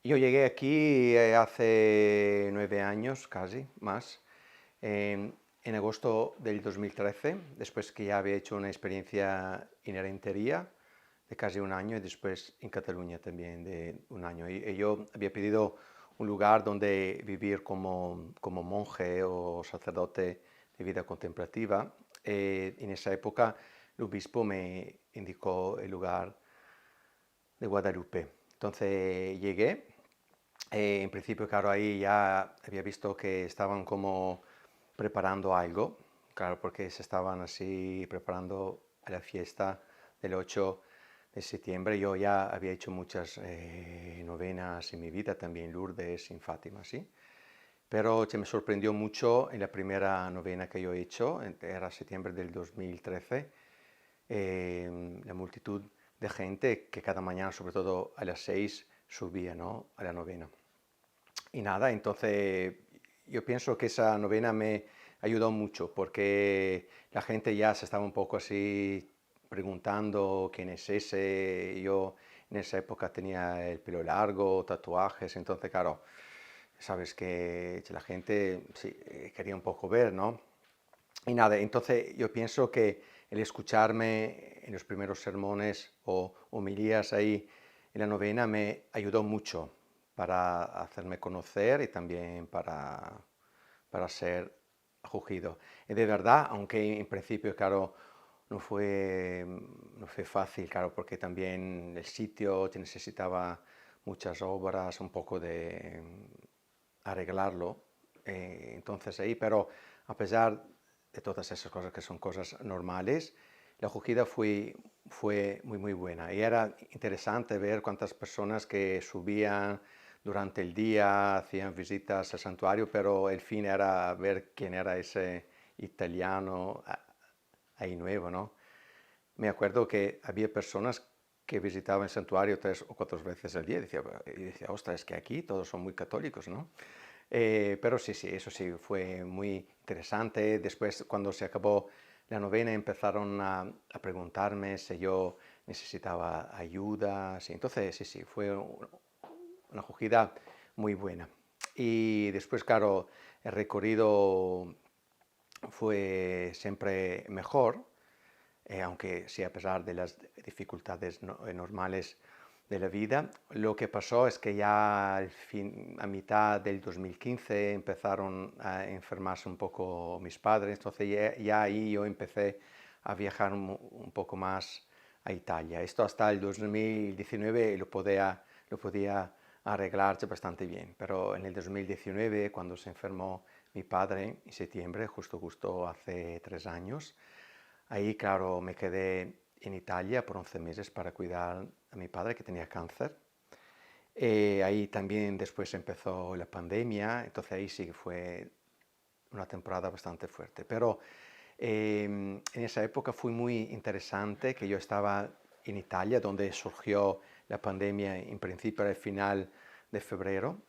Yo llegué aquí hace 9 años, casi más, en agosto del 2013, después que ya había hecho una experiencia en Errentería de casi un año y después en Cataluña también de un año. Y yo había pedido un lugar donde vivir como monje o sacerdote de vida contemplativa. En esa época el obispo me indicó el lugar de Guadalupe. Entonces llegué. En principio, claro, ahí ya había visto que estaban como preparando algo, claro, porque se estaban así preparando a la fiesta del 8 de septiembre. Yo ya había hecho muchas novenas en mi vida, también Lourdes, en Fátima, ¿sí? Pero se me sorprendió mucho en la primera novena que yo he hecho, era septiembre del 2013, la multitud de gente que cada mañana, sobre todo a las 6, subía, ¿no?, a la novena. Y nada, entonces yo pienso que esa novena me ayudó mucho porque la gente ya se estaba un poco así preguntando quién es ese. Yo en esa época tenía el pelo largo, tatuajes, entonces claro, sabes que la gente sí, quería un poco ver, ¿no? Y nada, entonces yo pienso que el escucharme en los primeros sermones o homilías ahí en la novena me ayudó mucho para hacerme conocer y también para ser acogido. Y de verdad, aunque en principio, claro, no fue fácil, claro, porque también el sitio te necesitaba muchas obras, un poco de arreglarlo. Entonces ahí, pero a pesar de todas esas cosas que son cosas normales, la acogida fue muy, muy buena. Y era interesante ver cuántas personas que subían durante el día, hacían visitas al santuario, pero el fin era ver quién era ese italiano ahí nuevo, ¿no? Me acuerdo que había personas que visitaban el santuario 3 o 4 veces al día y decía, ostras, es que aquí todos son muy católicos, ¿no? Pero sí, sí, eso sí, fue muy interesante. Después, cuando se acabó la novena, empezaron a preguntarme si yo necesitaba ayuda. Sí, entonces, sí, sí, fue una acogida muy buena. Y después, claro, el recorrido fue siempre mejor, aunque sí, a pesar de las dificultades normales de la vida. Lo que pasó es que ya a mitad del 2015 empezaron a enfermarse un poco mis padres, entonces ya ahí yo empecé a viajar un poco más a Italia. Esto hasta el 2019 lo podía arreglarse bastante bien, pero en el 2019, cuando se enfermó mi padre en septiembre, justo hace 3 años, ahí, claro, me quedé en Italia por 11 meses para cuidar a mi padre que tenía cáncer. Ahí también después empezó la pandemia, entonces ahí sí que fue una temporada bastante fuerte. Pero en esa época fue muy interesante que yo estaba en Italia, donde surgió la pandemia en principio al final de febrero.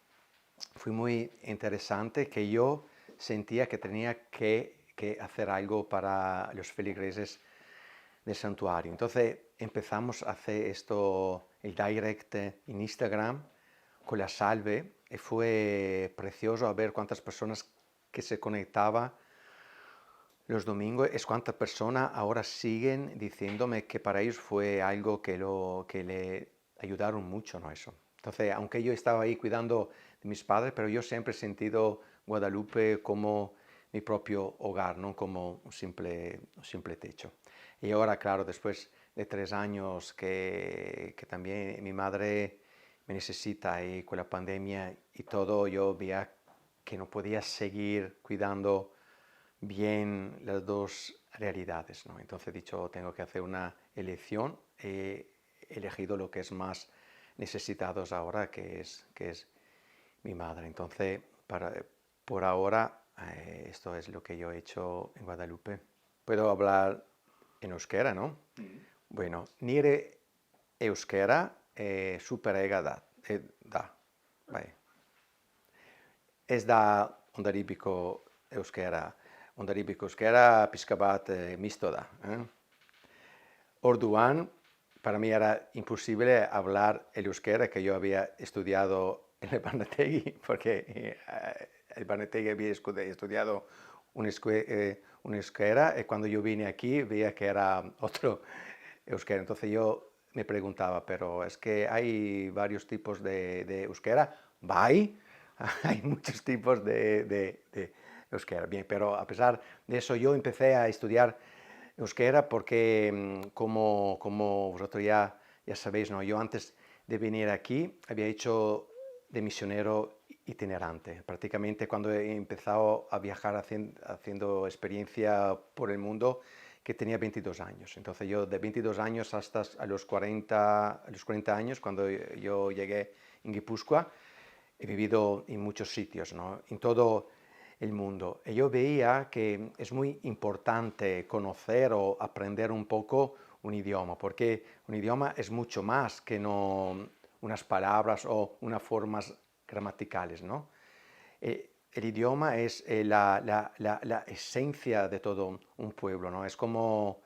Fue muy interesante que yo sentía que tenía que hacer algo para los feligreses del santuario. Entonces empezamos a hacer esto, el direct en Instagram con la salve y fue precioso a ver cuántas personas que se conectaban los domingos. Es cuántas personas ahora siguen diciéndome que para ellos fue algo que le ayudaron mucho, ¿no? Eso. Entonces, aunque yo estaba ahí cuidando de mis padres, pero yo siempre he sentido Guadalupe como mi propio hogar, no como un simple techo. Y ahora, claro, después de 3 años que también mi madre me necesita y con la pandemia y todo, yo veía que no podía seguir cuidando bien las dos realidades, ¿no? Entonces he dicho, tengo que hacer una elección. He elegido lo que es más necesitados ahora, que es mi madre. Entonces, por ahora, esto es lo que yo he hecho en Guadalupe. Puedo hablar en euskera, ¿no? Bueno, nire euskera superega da. Bai. Ez da ondaribiko euskera pixka bat misto da. Orduan, para mí era imposible hablar el euskera que yo había estudiado el Barnetegui, porque el Barnetegui había estudiado un euskera y cuando yo vine aquí veía que era otro euskera. Entonces yo me preguntaba, pero es que hay varios tipos de euskera. ¿Hay? Hay muchos tipos de euskera. Bien, pero a pesar de eso yo empecé a estudiar euskera porque, como vosotros ya sabéis, ¿no? Yo antes de venir aquí había hecho de misionero itinerante. Prácticamente cuando he empezado a viajar haciendo experiencia por el mundo, que tenía 22 años. Entonces yo de 22 años hasta a los 40 años, cuando yo llegué en Guipúzcoa, he vivido en muchos sitios, ¿no? En todo el mundo. Y yo veía que es muy importante conocer o aprender un poco un idioma, porque un idioma es mucho más que no unas palabras o unas formas gramaticales, ¿no? El idioma es la esencia de todo un pueblo, ¿no? Es como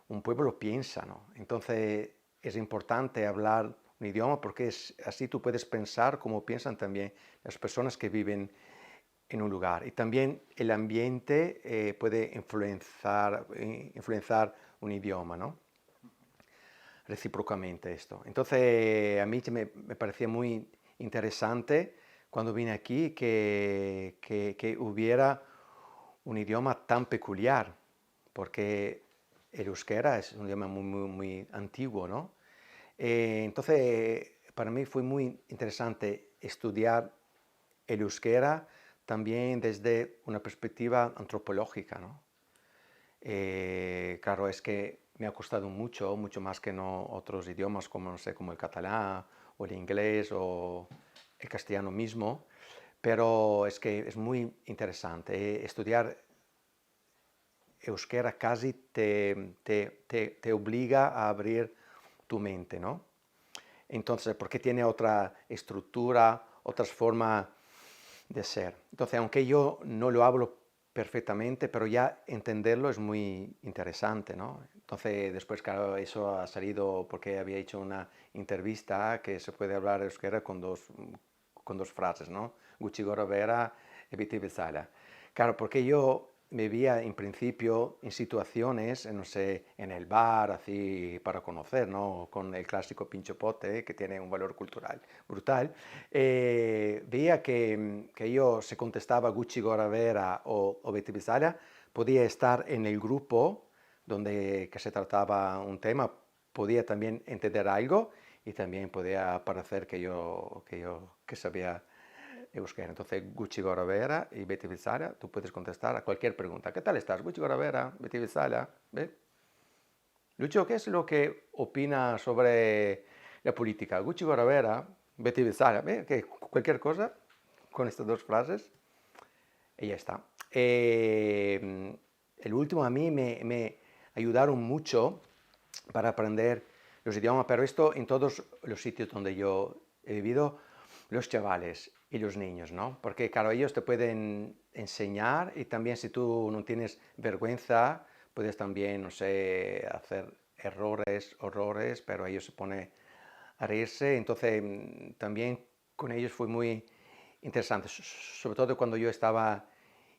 un pueblo piensa, ¿no? Entonces es importante hablar un idioma porque así tú puedes pensar como piensan también las personas que viven en un lugar. Y también el ambiente puede influenciar un idioma, ¿no? Recíprocamente esto. Entonces a mí me parecía muy interesante cuando vine aquí que hubiera un idioma tan peculiar, porque el euskera es un idioma muy antiguo, ¿no? Entonces, para mí fue muy interesante estudiar el euskera también desde una perspectiva antropológica, ¿no? Claro, es que me ha costado mucho más que no otros idiomas como, no sé, como el catalán o el inglés o el castellano mismo, pero es que es muy interesante. Estudiar euskera casi te obliga a abrir tu mente, ¿no? Entonces, porque tiene otra estructura, otras formas de ser. Entonces, aunque yo no lo hablo perfectamente, pero ya entenderlo es muy interesante, ¿no? Entonces, después, claro, eso ha salido porque había hecho una entrevista que se puede hablar euskera con dos frases, ¿no? Gutxi gora behera e beti bezala. Claro, porque yo me veía en principio en situaciones, no sé, en el bar, así para conocer, ¿no? Con el clásico pincho pote, que tiene un valor cultural brutal. Veía que yo se contestaba Gutxi gora behera o beti bezala, podía estar en el grupo donde que se trataba un tema, podía también entender algo y también podía parecer que sabía euskera. Entonces, Gutxi gora behera y beti bezala, tú puedes contestar a cualquier pregunta. ¿Qué tal estás? Gutxi gora behera, beti bezala. ¿Ve? Lucho, ¿qué es lo que opina sobre la política? Gutxi gora behera, beti bezala. ¿Ve? Que cualquier cosa con estas dos frases y ya está. El último a mí me ayudaron mucho para aprender los idiomas, pero esto en todos los sitios donde yo he vivido, los chavales y los niños, ¿no? Porque, claro, ellos te pueden enseñar y también si tú no tienes vergüenza, puedes también, no sé, hacer horrores, pero ellos se ponen a reírse. Entonces, también con ellos fue muy interesante, sobre todo cuando yo estaba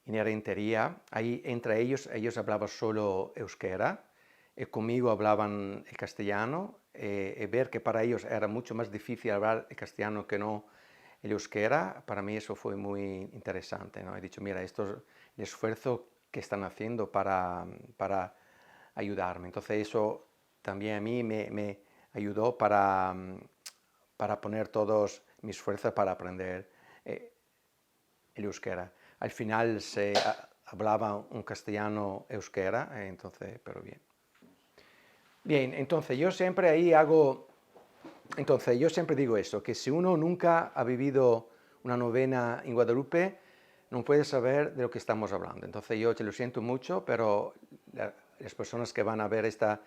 en Errentería, ahí entre ellos hablaban solo euskera, conmigo hablaban el castellano, ver que para ellos era mucho más difícil hablar el castellano que no el euskera, para mí eso fue muy interesante, ¿no? He dicho, mira, esto es el esfuerzo que están haciendo para ayudarme. Entonces eso también a mí me ayudó para poner todos mis fuerzas para aprender el euskera. Al final se hablaba un castellano euskera, entonces, pero bien. Bien, entonces yo siempre yo siempre digo eso, que si uno nunca ha vivido una novena en Guadalupe, no puede saber de lo que estamos hablando. Entonces yo te lo siento mucho, pero las personas que van a ver esta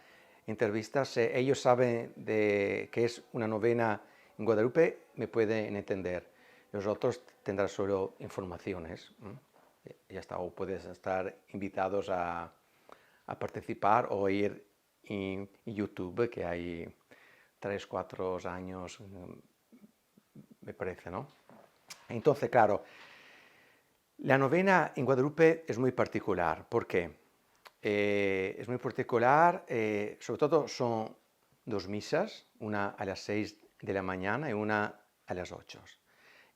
entrevista, si ellos saben de qué es una novena en Guadalupe, me pueden entender. Los otros tendrán solo informaciones. Ya está, o puedes estar invitados a participar o ir en YouTube, que hay 3, 4 años, me parece, ¿no? Entonces, claro, la novena en Guadalupe es muy particular. ¿Por qué? Es muy particular, sobre todo son dos misas, una a las 6 de la mañana y una a las 8.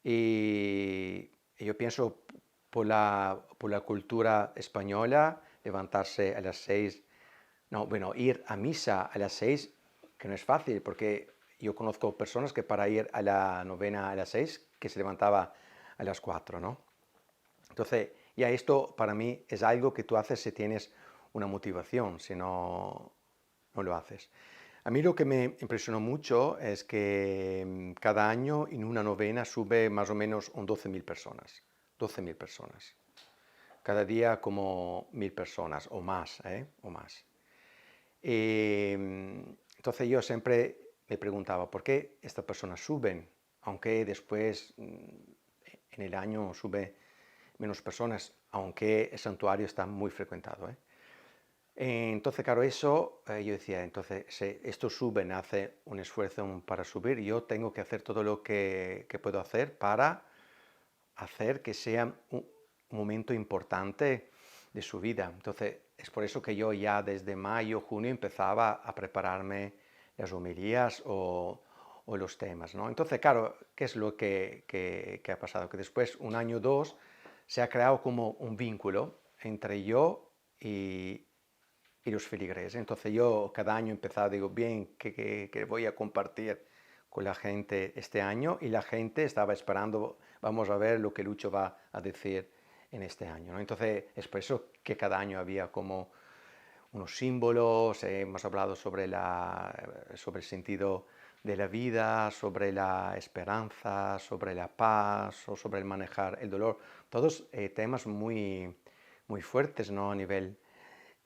Y yo pienso por la cultura española, levantarse a las 6, no, bueno, ir a misa a las 6, que no es fácil, porque yo conozco personas que para ir a la novena a las 6, que se levantaba a las 4, ¿no? Entonces, ya esto para mí es algo que tú haces si tienes una motivación, si no, no lo haces. A mí lo que me impresionó mucho es que cada año en una novena sube más o menos 12.000 personas. 12.000 personas. Cada día como 1.000 personas o más, ¿eh? O más. Entonces yo siempre me preguntaba, ¿por qué estas personas suben? Aunque después en el año sube menos personas, aunque el santuario está muy frecuentado, ¿eh? Entonces, claro, eso yo decía, entonces, si estos suben, hace un esfuerzo para subir, yo tengo que hacer todo lo que puedo hacer para hacer que sea un momento importante de su vida. Entonces, es por eso que yo ya desde mayo, junio empezaba a prepararme las homilías o los temas, ¿no? Entonces, claro, ¿qué es lo que ha pasado? Que después, un año o dos, se ha creado como un vínculo entre yo y los feligreses. Entonces yo cada año empezaba, digo, bien, que voy a compartir con la gente este año, y la gente estaba esperando, vamos a ver lo que Lucho va a decir en este año, ¿no? Entonces es por eso que cada año había como unos símbolos, hemos hablado sobre el sentido de la vida, sobre la esperanza, sobre la paz o sobre el manejar el dolor, todos temas muy, muy fuertes, ¿no? A nivel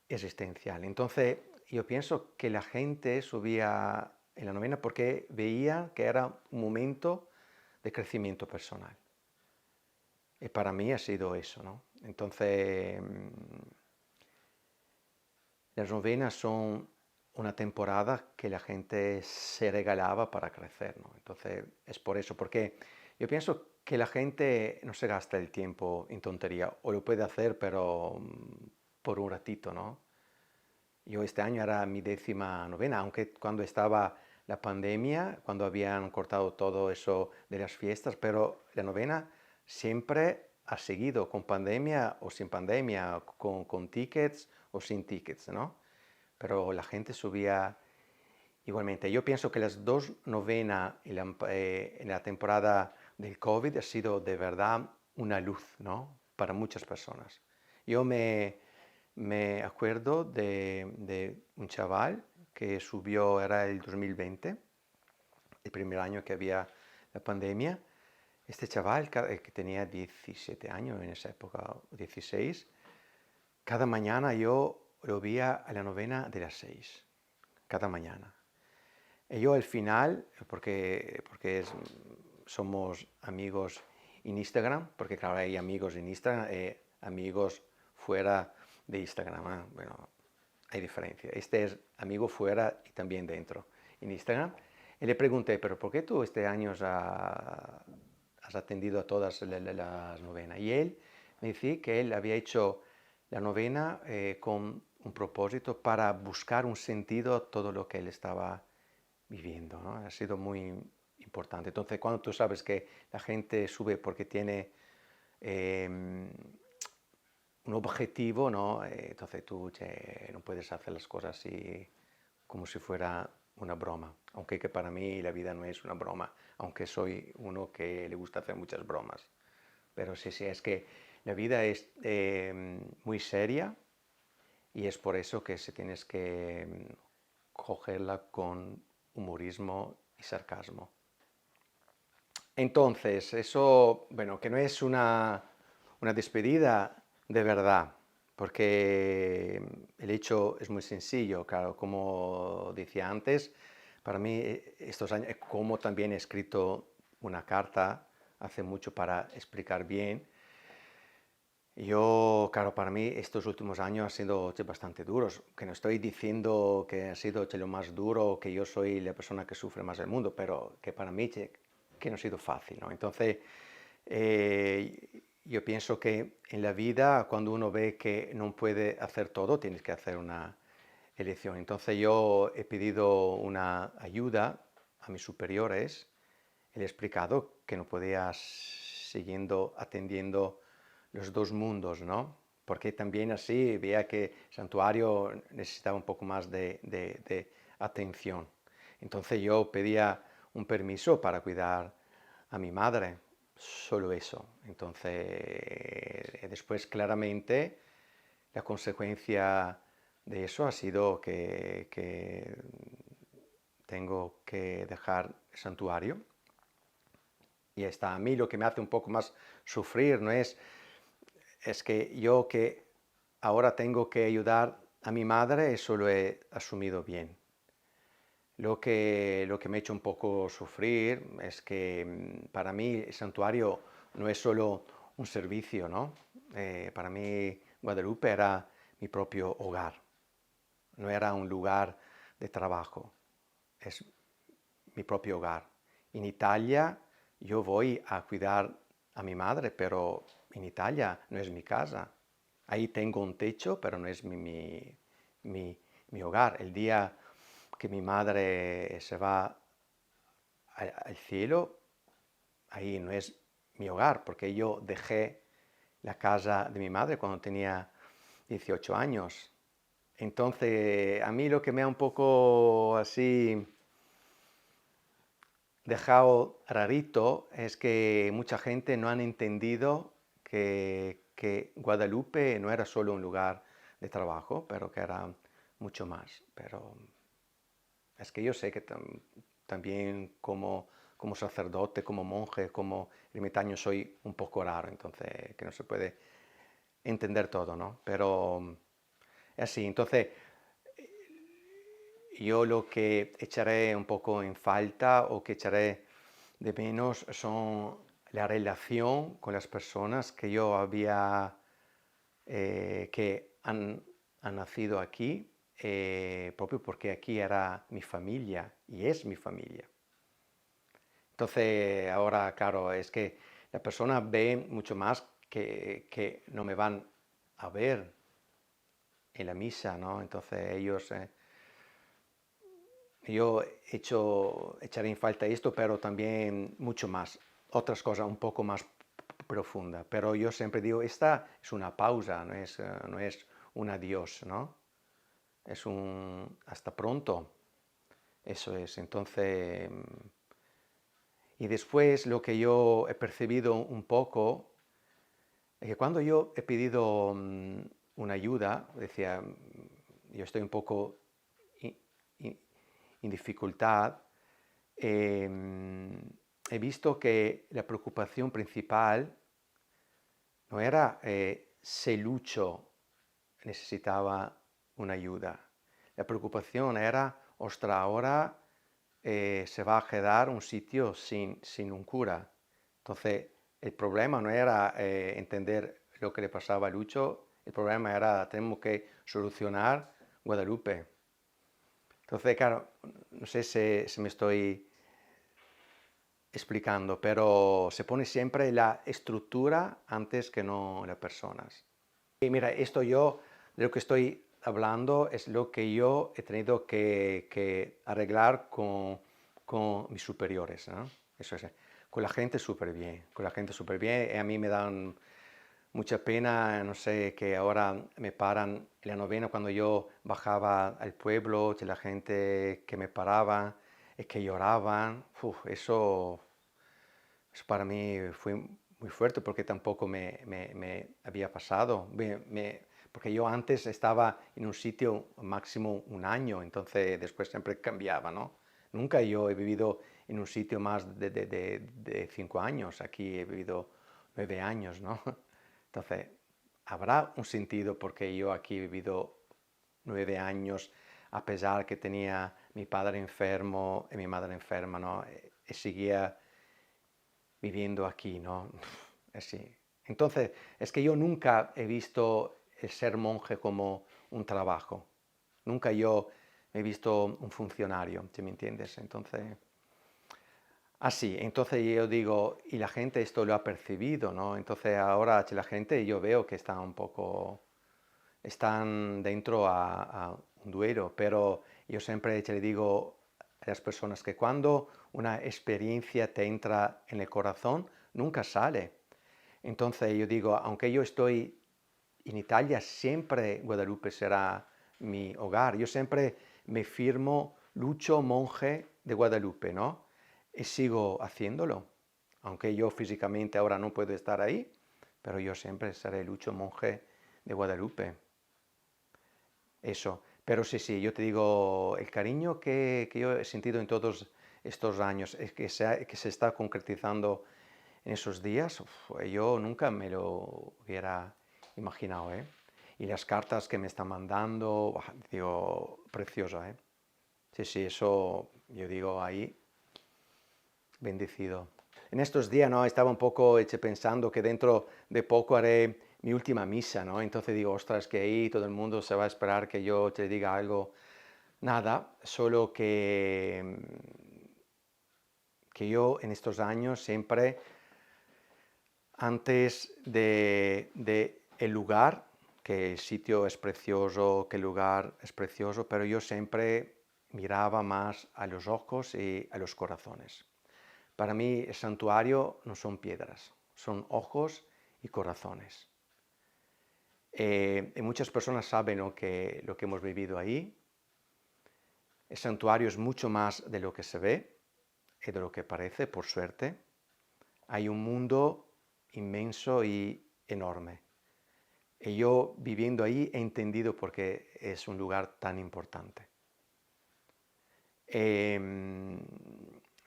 existencial. Entonces, yo pienso que la gente subía en la novena porque veía que era un momento de crecimiento personal. Y para mí ha sido eso, ¿no? Entonces, las novenas son una temporada que la gente se regalaba para crecer, ¿no? Entonces, es por eso, porque yo pienso que la gente no se gasta el tiempo en tontería, o lo puede hacer, pero por un ratito, ¿no? Yo este año era mi 10ª novena, aunque cuando estaba la pandemia, cuando habían cortado todo eso de las fiestas, pero la novena siempre ha seguido, con pandemia o sin pandemia, con tickets o sin tickets, ¿no? Pero la gente subía igualmente. Yo pienso que las dos novenas en la temporada del COVID ha sido de verdad una luz, ¿no? Para muchas personas. Yo me acuerdo de un chaval que subió, era el 2020, el primer año que había la pandemia. Este chaval, que tenía 17 años en esa época, 16, cada mañana yo lo veía a la novena de las 6, cada mañana. Y yo al final, somos amigos en Instagram, porque claro, hay amigos en Instagram, amigos fuera de Instagram, ¿eh? Bueno, hay diferencia. Este es amigo fuera y también dentro en Instagram. Y le pregunté, pero ¿por qué tú este año has atendido a todas las novenas? Y él me decía que él había hecho la novena con un propósito para buscar un sentido a todo lo que él estaba viviendo, ¿no? Ha sido muy importante. Entonces, cuando tú sabes que la gente sube porque tiene un objetivo, ¿no? Entonces tú no puedes hacer las cosas así como si fuera una broma, aunque que para mí la vida no es una broma, aunque soy uno que le gusta hacer muchas bromas. Pero sí, sí, es que la vida es muy seria, y es por eso que se tienes que cogerla con humorismo y sarcasmo. Entonces, eso, bueno, que no es una despedida de verdad, porque el hecho es muy sencillo, claro, como decía antes, para mí estos años, como también he escrito una carta hace mucho para explicar bien, yo, claro, para mí estos últimos años han sido bastante duros, que no estoy diciendo que ha sido lo más duro, que yo soy la persona que sufre más del mundo, pero que para mí que no ha sido fácil, ¿no? Entonces, Yo pienso que en la vida, cuando uno ve que no puede hacer todo, tienes que hacer una elección. Entonces yo he pedido una ayuda a mis superiores, he explicado que no podía siguiendo atendiendo los dos mundos, ¿no? Porque también así veía que el santuario necesitaba un poco más de atención. Entonces yo pedía un permiso para cuidar a mi madre, solo eso. Entonces, después claramente la consecuencia de eso ha sido que tengo que dejar el santuario. Y está, a mí lo que me hace un poco más sufrir no es que yo que ahora tengo que ayudar a mi madre, eso lo he asumido bien. Lo que me ha hecho un poco sufrir es que para mí el santuario no es solo un servicio, ¿no? Para mí Guadalupe era mi propio hogar, no era un lugar de trabajo, es mi propio hogar. En Italia yo voy a cuidar a mi madre, pero en Italia no es mi casa. Ahí tengo un techo, pero no es mi hogar. El día que mi madre se va al cielo, ahí no es mi hogar, porque yo dejé la casa de mi madre cuando tenía 18 años. Entonces, a mí lo que me ha un poco así dejado rarito es que mucha gente no han entendido que Guadalupe no era solo un lugar de trabajo, pero que era mucho más. Pero es que yo sé que también como sacerdote, como monje, como ermitaño soy un poco raro, entonces que no se puede entender todo, ¿no? Pero es así, entonces yo lo que echaré un poco en falta o que echaré de menos son la relación con las personas que yo había, que han nacido aquí, propio porque aquí era mi familia y es mi familia. Entonces, ahora, claro, es que la persona ve mucho más que no me van a ver en la misa, ¿no? Entonces ellos, yo echaré en falta esto, pero también mucho más, otras cosas un poco más profundas. Pero yo siempre digo, esta es una pausa, no es un adiós, ¿no? Es un hasta pronto, eso es. Entonces, y después lo que yo he percibido un poco es que cuando yo he pedido una ayuda, decía, yo estoy un poco en dificultad, he visto que la preocupación principal no era si Lucho necesitaba una ayuda. La preocupación era, ostras, ahora se va a quedar un sitio sin un cura. Entonces, el problema no era entender lo que le pasaba a Lucho, el problema era, tenemos que solucionar Guadalupe. Entonces, claro, no sé si me estoy explicando, pero se pone siempre la estructura antes que no las personas. Y mira, esto yo, de lo que estoy hablando, es lo que yo he tenido que arreglar con mis superiores, ¿no? Eso es, con la gente súper bien, con la gente súper bien, y a mí me dan mucha pena, no sé, que ahora me paran en la novena cuando yo bajaba al pueblo, de la gente que me paraba, que lloraban, eso para mí fue muy fuerte porque tampoco me había pasado. Porque yo antes estaba en un sitio máximo un año, entonces después siempre cambiaba, ¿no? Nunca yo he vivido en un sitio más de 5 años, aquí he vivido 9 años, ¿no? Entonces, habrá un sentido porque yo aquí he vivido 9 años, a pesar que tenía mi padre enfermo y mi madre enferma, ¿no? Y seguía viviendo aquí, ¿no? Así. Entonces, es que yo nunca he visto el ser monje como un trabajo. Nunca yo he visto un funcionario, ¿sí me entiendes? Entonces, Así, entonces yo digo, y la gente esto lo ha percibido, ¿no? Entonces ahora la gente yo veo que está un poco, están dentro a un duelo, pero yo siempre le digo a las personas que cuando una experiencia te entra en el corazón, nunca sale. Entonces yo digo, aunque yo estoy en Italia, siempre Guadalupe será mi hogar. Yo siempre me firmo Lucho Monje de Guadalupe, ¿no? Y sigo haciéndolo. Aunque yo físicamente ahora no puedo estar ahí, pero yo siempre seré Lucho Monje de Guadalupe. Eso. Pero sí, sí, yo te digo, el cariño que yo he sentido en todos estos años, es que se está concretizando en esos días, yo nunca me lo hubiera imaginado, ¿eh? Y las cartas que me están mandando, digo, preciosa, ¿eh? Sí, sí, eso yo digo ahí, bendecido. En estos días, ¿no? Estaba un poco pensando que dentro de poco haré mi última misa, ¿no? Entonces digo, ostras, que ahí todo el mundo se va a esperar que yo te diga algo. Nada, solo que yo en estos años siempre, antes de el lugar, que el sitio es precioso, que el lugar es precioso, pero yo siempre miraba más a los ojos y a los corazones. Para mí el santuario no son piedras, son ojos y corazones. Y muchas personas saben lo que hemos vivido ahí. El santuario es mucho más de lo que se ve y de lo que parece, por suerte. Hay un mundo inmenso y enorme. Y yo viviendo ahí he entendido por qué es un lugar tan importante.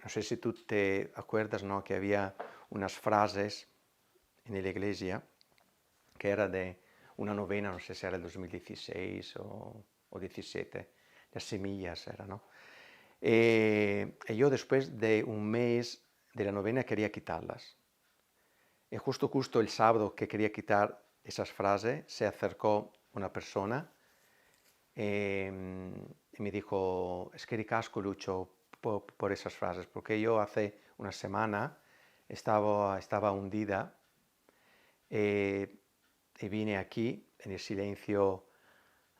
No sé si tú te acuerdas, ¿no? Que había unas frases en la iglesia que era de una novena, no sé si era el 2016 o 17, las semillas era, ¿no? Y yo después de un mes de la novena quería quitarlas. Y justo el sábado que quería quitar esas frases, se acercó una persona y me dijo, es que ricasco Lucho por esas frases, porque yo hace una semana estaba hundida y vine aquí en el silencio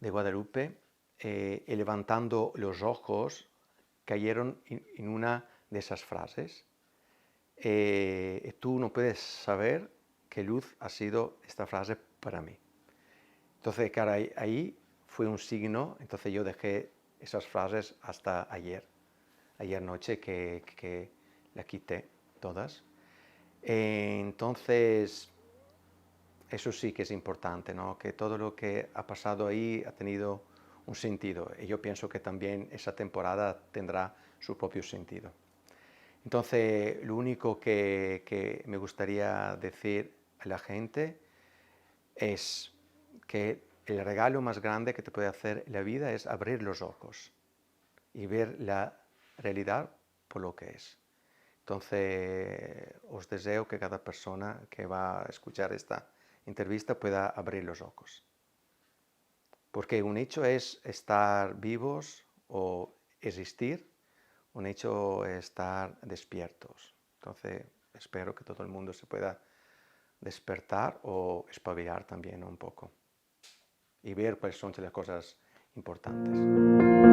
de Guadalupe y levantando los ojos cayeron en una de esas frases. Tú no puedes saber qué luz ha sido esta frase para mí. Entonces, claro, ahí fue un signo, entonces yo dejé esas frases hasta ayer noche que la quité todas. Entonces, eso sí que es importante, ¿no? Que todo lo que ha pasado ahí ha tenido un sentido. Y yo pienso que también esa temporada tendrá su propio sentido. Entonces, lo único que me gustaría decir a la gente es que el regalo más grande que te puede hacer la vida es abrir los ojos y ver la realidad por lo que es. Entonces, os deseo que cada persona que va a escuchar esta entrevista pueda abrir los ojos. Porque un hecho es estar vivos o existir, un hecho es estar despiertos. Entonces, espero que todo el mundo se pueda despertar o espabilar también un poco y ver cuáles son las cosas importantes.